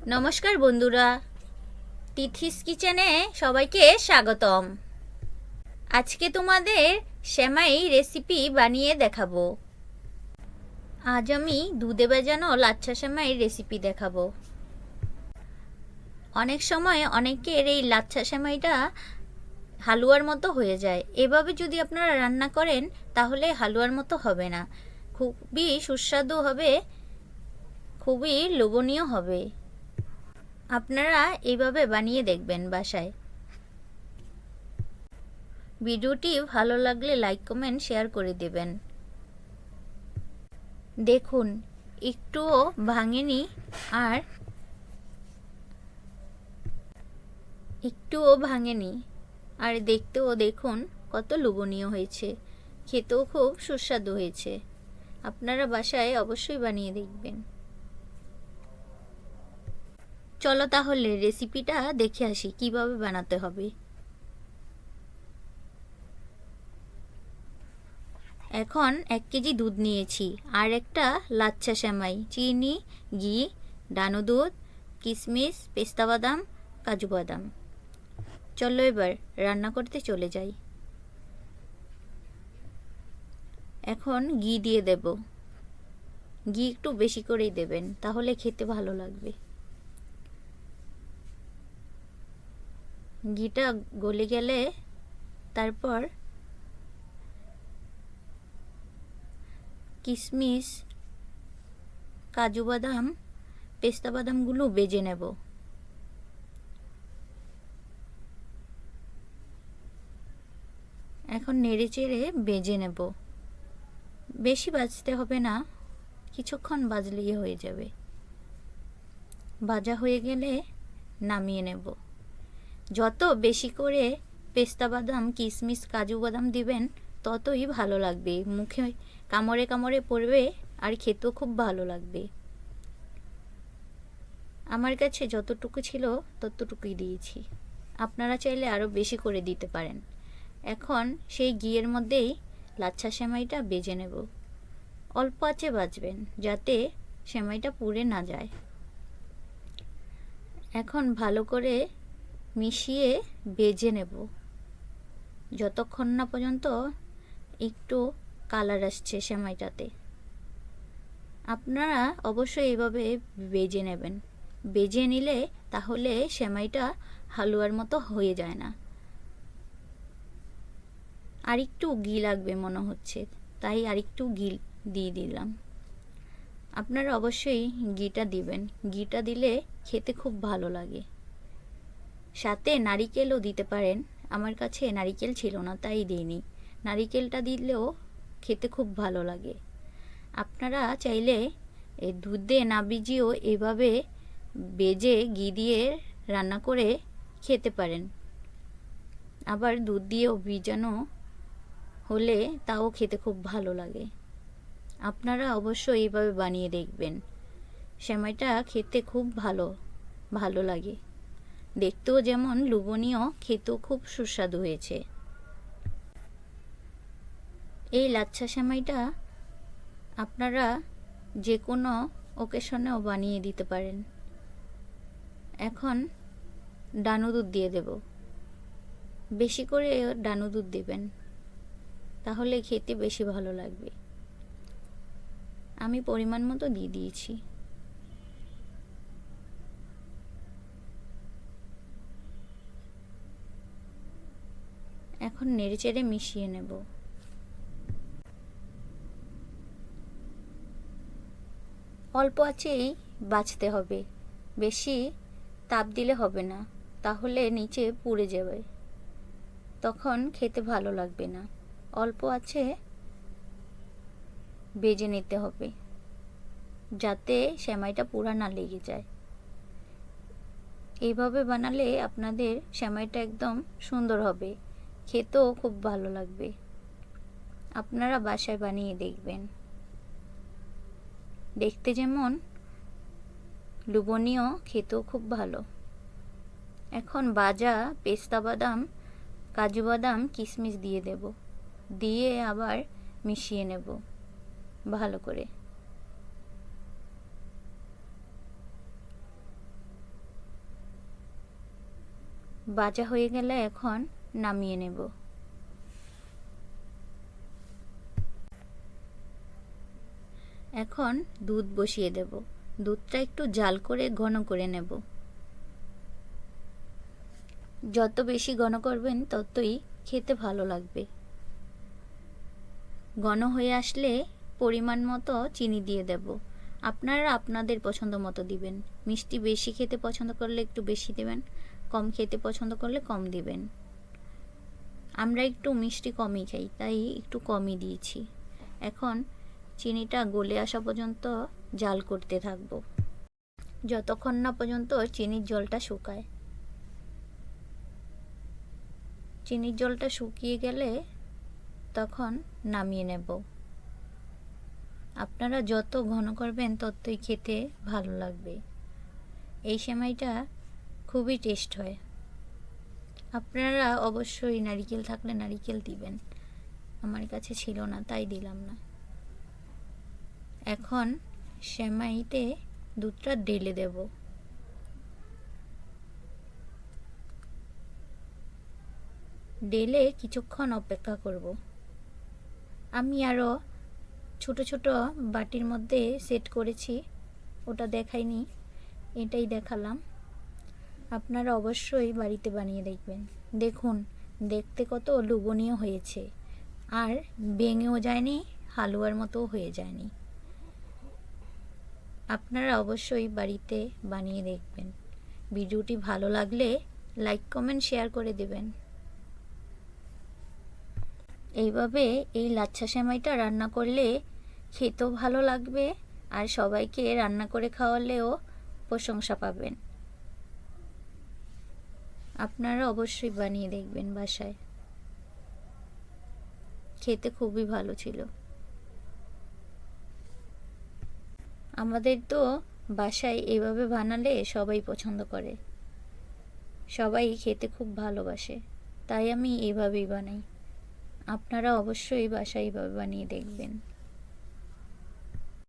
নমস্কার বন্ধুরা, তিথিস কিচেনে সবাইকে স্বাগতম। আজকে তোমাদের সেমাই রেসিপি বানিয়ে দেখাবো। আজ আমি দুধে ভেজানো লাচ্ছা সেমাই রেসিপি দেখাবো। অনেক সময় অনেকের এই লাচ্ছা সেমাইটা হালুয়ার মতো হয়ে যায়। এভাবে যদি আপনারা রান্না করেন তাহলে হালুয়ার মতো হবে না, খুবই সুস্বাদু হবে, খুবই লোভনীয় হবে। আপনারা এইভাবে বানিয়ে দেখবেন বাসায়। ভিডিওটি ভালো লাগলে লাইক কমেন্ট শেয়ার করে দেবেন। দেখুন একটুও ভাঙেনি আর দেখতেও দেখুন কত লোভনীয় হয়েছে, খেতেও খুব সুস্বাদু হয়েছে। আপনারা বাসায় অবশ্যই বানিয়ে দেখবেন। চলো তাহলে রেসিপিটা দেখে আসি কিভাবে বানাতে হবে। এখন 1 কেজি দুধ নিয়েছি, আর একটা লাচ্ছা সেমাই, চিনি, ঘি, ডানো দুধ, কিশমিশ, পেস্তা বাদাম, কাজু বাদাম। চলো এবার রান্না করতে চলে যাই। এখন ঘি দিয়ে দেব। ঘি একটু বেশি করেই দেবেন, তাহলে খেতে ভালো লাগবে। ঘিটা গলে গেলে তারপর কিশমিশ, কাজু বাদাম, পেস্তা বাদামগুলো ভেজে নেব। এখন নেড়ে চেড়ে ভেজে নেব। বেশি ভাজতে হবে না, কিছুক্ষণ ভাজলেই হয়ে যাবে। ভাজা হয়ে গেলে নামিয়ে নেব। যত বেশি করে পেস্তা বাদাম, কিশমিশ, কাজু বাদাম দিবেন ততই ভালো লাগবে, মুখে কামড়ে কামড়ে পড়বে আর খেতেও খুব ভালো লাগবে। আমার কাছে যতটুকু ছিল ততটুকুই দিয়েছি, আপনারা চাইলে আরও বেশি করে দিতে পারেন। এখন সেই ঘিয়ের মধ্যেই লাচ্ছা সেমাইটা ভেজে নেব। অল্প আঁচে ভাজবেন যাতে সেমাইটা পুড়ে না যায়। এখন ভালো করে মিশিয়ে ভেজে নেব যতক্ষণ না পর্যন্ত একটু কালার আসছে সেমাইটাতে। আপনারা অবশ্যই এইভাবে ভেজে নেবেন। ভেজে নিলে তাহলে সেমাইটা হালুয়ার মতো হয়ে যায় না। আর একটু ঘি লাগবে মনে হচ্ছে, তাই আর একটু ঘি দিয়ে দিলাম। আপনারা অবশ্যই ঘিটা দিবেন, ঘিটা দিলে খেতে খুব ভালো লাগে। সাথে নারিকেলও দিতে পারেন, আমার কাছে নারিকেল ছিল না তাই দিইনি। নারিকেলটা দিলেও খেতে খুব ভালো লাগে। আপনারা চাইলে এই দুধে না ভিজিয়েও এভাবে ভেজে ঘি দিয়ে রান্না করে খেতে পারেন। আবার দুধ দিয়েও ভিজানো হলে তাও খেতে খুব ভালো লাগে। আপনারা অবশ্যই এইভাবে বানিয়ে দেখবেন। সেমাইটা খেতে খুব ভালো লাগে, দেখতেও যেমন লোভনীয়, খেতেও খুব সুস্বাদু হয়েছে। এই লাচ্ছা সেমাইটা আপনারা যে কোনো ওকেশনেও বানিয়ে দিতে পারেন। এখন ডানো দুধ দিয়ে দেব। বেশি করে ডানো দুধ দেবেন, তাহলে খেতে বেশি ভালো লাগবে। আমি পরিমাণ মতো দিয়ে দিয়েছি। এখন নেড়েচেড়ে মিশিয়ে নেব। অল্প আঁচেই ভাজতে হবে, বেশি তাপ দিলে হবে না, তাহলে নিচে পুড়ে যাবে, তখন খেতে ভালো লাগবে না। অল্প আঁচে ভেজে নিতে হবে যাতে সেমাইটা পুড়া না লেগে যায়। এইভাবে বানালে আপনাদের সেমাইটা একদম সুন্দর হবে, খেতেও খুব ভালো লাগবে। আপনারা বাসায় বানিয়ে দেখবেন। দেখতে যেমন লোভনীয়, খেতেও খুব ভালো। এখন ভাজা পেস্তা বাদাম, কাজু বাদাম, কিশমিশ দিয়ে দেব, দিয়ে আবার মিশিয়ে নেব ভালো করে। ভাজা হয়ে গেলে এখন নামিয়ে নেব। এখন দুধ বসিয়ে দেব। দুধটা একটু জাল করে ঘন করে নেব। যত বেশি ঘন করবেন ততই খেতে ভালো লাগবে। ঘন হয়ে আসলে পরিমাণ মতো চিনি দিয়ে দেব। আপনারা আপনাদের পছন্দ মতো দিবেন। মিষ্টি বেশি খেতে পছন্দ করলে একটু বেশি দেবেন, কম খেতে পছন্দ করলে কম দিবেন। আমরা একটু মিষ্টি কমই খাই, তাই একটু কমই দিয়েছি। এখন চিনিটা গলে আসা পর্যন্ত জাল করতে থাকবো, যতক্ষণ না পর্যন্ত চিনির জলটা শুকায়। চিনির জলটা শুকিয়ে গেলে তখন নামিয়ে নেব। আপনারা যত ঘন করবেন ততই খেতে ভালো লাগবে। এই সেমাইটা খুবই টেস্ট হয়। আপনারা অবশ্যই নারিকেল থাকলে নারিকেল দিবেন। আমার কাছে ছিল না তাই দিলাম না। এখন সেমাইতে দুধটা ঢেলে দেব। ঢেলে কিছুক্ষণ অপেক্ষা করব। আমি আরও ছোট ছোট বাটির মধ্যে সেট করেছি, ওটা দেখাইনি, এটাই দেখালাম। আপনারা অবশ্যই বাড়িতে বানিয়ে দেখবেন। দেখুন দেখতে কত লোভনীয় হয়েছে, আর ভেঙেও যায়নি, হালুয়ার মতো হয়ে যায়নি। আপনারা অবশ্যই বাড়িতে বানিয়ে দেখবেন। ভিডিওটি ভালো লাগলে লাইক কমেন্ট শেয়ার করে দেবেন। এইভাবে এই লাচ্ছা সেমাইটা রান্না করলে খেতেও ভালো লাগবে, আর সবাইকে রান্না করে খাওয়ালেও প্রশংসা পাবেন। আপনারা অবশ্যই বানিয়ে দেখবেন বাসায়। খেতে খুবই ভালো ছিল। আমাদের তো বাসায় এভাবে বানালে সবাই পছন্দ করে, সবাই খেতে খুব ভালোবাসে, তাই আমি এভাবেই বানাই। আপনারা অবশ্যই বাসায় এভাবে বানিয়ে দেখবেন।